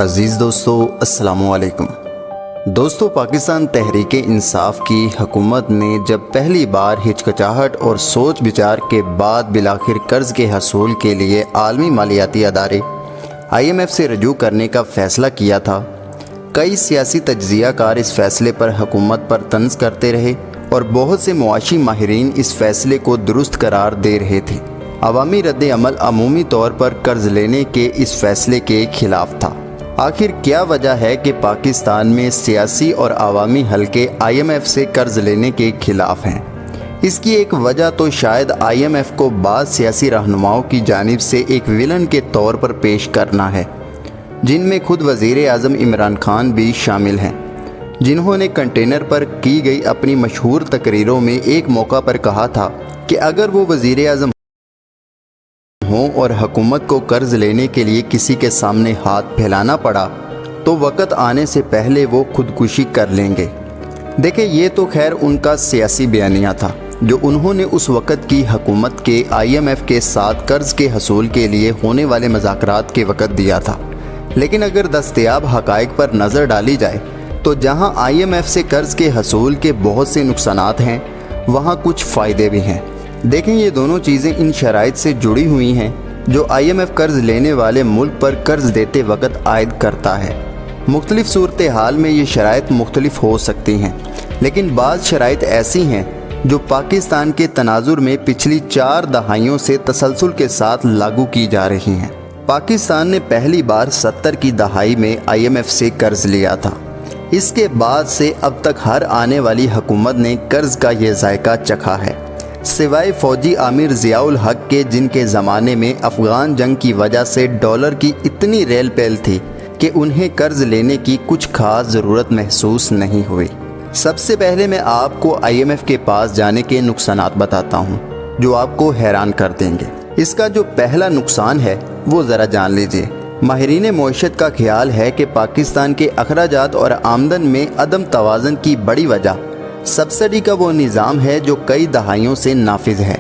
عزیز دوستو السلام علیکم۔ دوستو، پاکستان تحریک انصاف کی حکومت نے جب پہلی بار ہچکچاہٹ اور سوچ بچار کے بعد بالآخر قرض کے حصول کے لیے عالمی مالیاتی ادارے IMF سے رجوع کرنے کا فیصلہ کیا تھا، کئی سیاسی تجزیہ کار اس فیصلے پر حکومت پر طنز کرتے رہے اور بہت سے معاشی ماہرین اس فیصلے کو درست قرار دے رہے تھے۔ عوامی رد عمل عمومی طور پر قرض لینے کے اس فیصلے کے خلاف تھا۔ آخر کیا وجہ ہے کہ پاکستان میں سیاسی اور عوامی حلقے IMF سے قرض لینے کے خلاف ہیں؟ اس کی ایک وجہ تو شاید IMF کو بعض سیاسی رہنماؤں کی جانب سے ایک ویلن کے طور پر پیش کرنا ہے، جن میں خود وزیر اعظم عمران خان بھی شامل ہیں، جنہوں نے کنٹینر پر کی گئی اپنی مشہور تقریروں میں ایک موقع پر کہا تھا کہ اگر وہ وزیر اعظم ہوں اور حکومت کو قرض لینے کے لیے کسی کے سامنے ہاتھ پھیلانا پڑا تو وقت آنے سے پہلے وہ خودکشی کر لیں گے۔ دیکھیں، یہ تو خیر ان کا سیاسی بیانیہ تھا جو انہوں نے اس وقت کی حکومت کے IMF کے ساتھ قرض کے حصول کے لیے ہونے والے مذاکرات کے وقت دیا تھا، لیکن اگر دستیاب حقائق پر نظر ڈالی جائے تو جہاں IMF سے قرض کے حصول کے بہت سے نقصانات ہیں، وہاں کچھ فائدے بھی ہیں۔ دیکھیں، یہ دونوں چیزیں ان شرائط سے جڑی ہوئی ہیں جو IMF قرض لینے والے ملک پر قرض دیتے وقت عائد کرتا ہے۔ مختلف صورتحال میں یہ شرائط مختلف ہو سکتی ہیں، لیکن بعض شرائط ایسی ہیں جو پاکستان کے تناظر میں پچھلی 4 دہائیوں سے تسلسل کے ساتھ لاگو کی جا رہی ہیں۔ پاکستان نے پہلی بار 70 کی دہائی میں IMF سے قرض لیا تھا۔ اس کے بعد سے اب تک ہر آنے والی حکومت نے قرض کا یہ ذائقہ چکھا ہے، سوائے فوجی عامر ضیاء الحق کے، جن کے زمانے میں افغان جنگ کی وجہ سے ڈالر کی اتنی ریل پیل تھی کہ انہیں قرض لینے کی کچھ خاص ضرورت محسوس نہیں ہوئی۔ سب سے پہلے میں آپ کو IMF کے پاس جانے کے نقصانات بتاتا ہوں جو آپ کو حیران کر دیں گے۔ اس کا جو پہلا نقصان ہے وہ ذرا جان لیجئے۔ ماہرین معیشت کا خیال ہے کہ پاکستان کے اخراجات اور آمدن میں عدم توازن کی بڑی وجہ سبسڈی کا وہ نظام ہے جو کئی دہائیوں سے نافذ ہے۔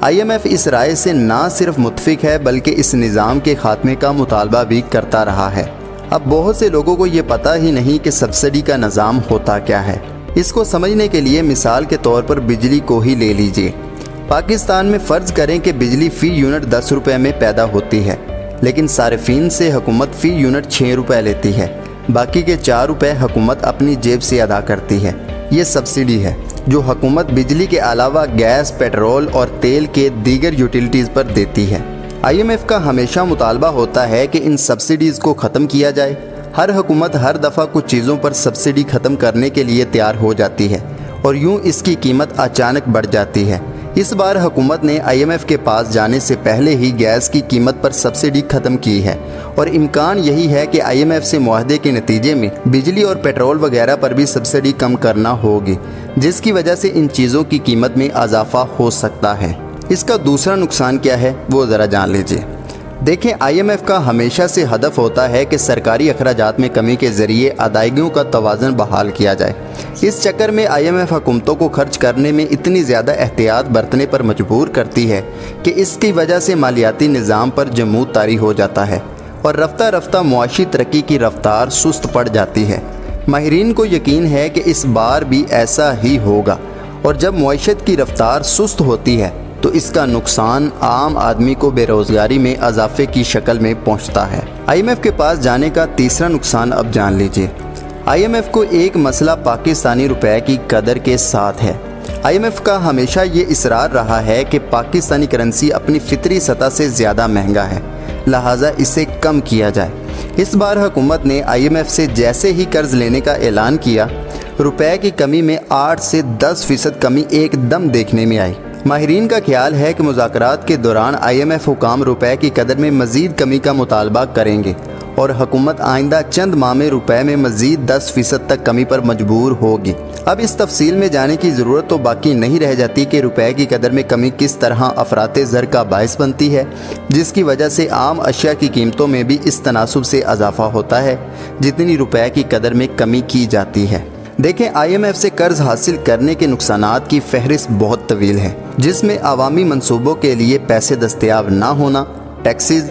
IMF اس رائے سے نہ صرف متفق ہے بلکہ اس نظام کے خاتمے کا مطالبہ بھی کرتا رہا ہے۔ اب بہت سے لوگوں کو یہ پتہ ہی نہیں کہ سبسڈی کا نظام ہوتا کیا ہے۔ اس کو سمجھنے کے لیے مثال کے طور پر بجلی کو ہی لے لیجئے۔ پاکستان میں فرض کریں کہ بجلی فی یونٹ 10 روپے میں پیدا ہوتی ہے، لیکن صارفین سے حکومت فی یونٹ 6 روپے لیتی ہے، باقی کے 4 روپے حکومت اپنی جیب سے ادا کرتی ہے۔ یہ سبسڈی ہے جو حکومت بجلی کے علاوہ گیس، پیٹرول اور تیل کے دیگر یوٹیلیٹیز پر دیتی ہے۔ IMF کا ہمیشہ مطالبہ ہوتا ہے کہ ان سبسڈیز کو ختم کیا جائے۔ ہر حکومت ہر دفعہ کچھ چیزوں پر سبسڈی ختم کرنے کے لیے تیار ہو جاتی ہے اور یوں اس کی قیمت اچانک بڑھ جاتی ہے۔ اس بار حکومت نے IMF کے پاس جانے سے پہلے ہی گیس کی قیمت پر سبسڈی ختم کی ہے، اور امکان یہی ہے کہ IMF سے معاہدے کے نتیجے میں بجلی اور پیٹرول وغیرہ پر بھی سبسڈی کم کرنا ہوگی، جس کی وجہ سے ان چیزوں کی قیمت میں اضافہ ہو سکتا ہے۔ اس کا دوسرا نقصان کیا ہے وہ ذرا جان لیجئے۔ دیکھیں، IMF کا ہمیشہ سے ہدف ہوتا ہے کہ سرکاری اخراجات میں کمی کے ذریعے ادائیگیوں کا توازن بحال کیا جائے۔ اس چکر میں IMF حکومتوں کو خرچ کرنے میں اتنی زیادہ احتیاط برتنے پر مجبور کرتی ہے کہ اس کی وجہ سے مالیاتی نظام پر جمود طاری ہو جاتا ہے اور رفتہ رفتہ معاشی ترقی کی رفتار سست پڑ جاتی ہے۔ ماہرین کو یقین ہے کہ اس بار بھی ایسا ہی ہوگا، اور جب معیشت کی رفتار سست ہوتی ہے تو اس کا نقصان عام آدمی کو بے روزگاری میں اضافے کی شکل میں پہنچتا ہے۔ IMF کے پاس جانے کا تیسرا نقصان اب جان لیجئے۔ IMF کو ایک مسئلہ پاکستانی روپے کی قدر کے ساتھ ہے۔ IMF کا ہمیشہ یہ اصرار رہا ہے کہ پاکستانی کرنسی اپنی فطری سطح سے زیادہ مہنگا ہے، لہٰذا اسے کم کیا جائے۔ اس بار حکومت نے IMF سے جیسے ہی قرض لینے کا اعلان کیا، روپے کی کمی میں 8 سے 10% کمی ایک دم دیکھنے میں آئی۔ ماہرین کا خیال ہے کہ مذاکرات کے دوران IMF حکام روپے کی قدر میں مزید کمی کا مطالبہ کریں گے اور حکومت آئندہ چند ماہ میں روپے میں مزید 10% تک کمی پر مجبور ہوگی۔ اب اس تفصیل میں جانے کی ضرورت تو باقی نہیں رہ جاتی کہ روپے کی قدر میں کمی کس طرح افراط زر کا باعث بنتی ہے، جس کی وجہ سے عام اشیاء کی قیمتوں میں بھی اس تناسب سے اضافہ ہوتا ہے جتنی روپے کی قدر میں کمی کی جاتی ہے۔ دیکھیں، IMF سے قرض حاصل کرنے کے نقصانات کی فہرست بہت طویل ہے، جس میں عوامی منصوبوں کے لیے پیسے دستیاب نہ ہونا، ٹیکسز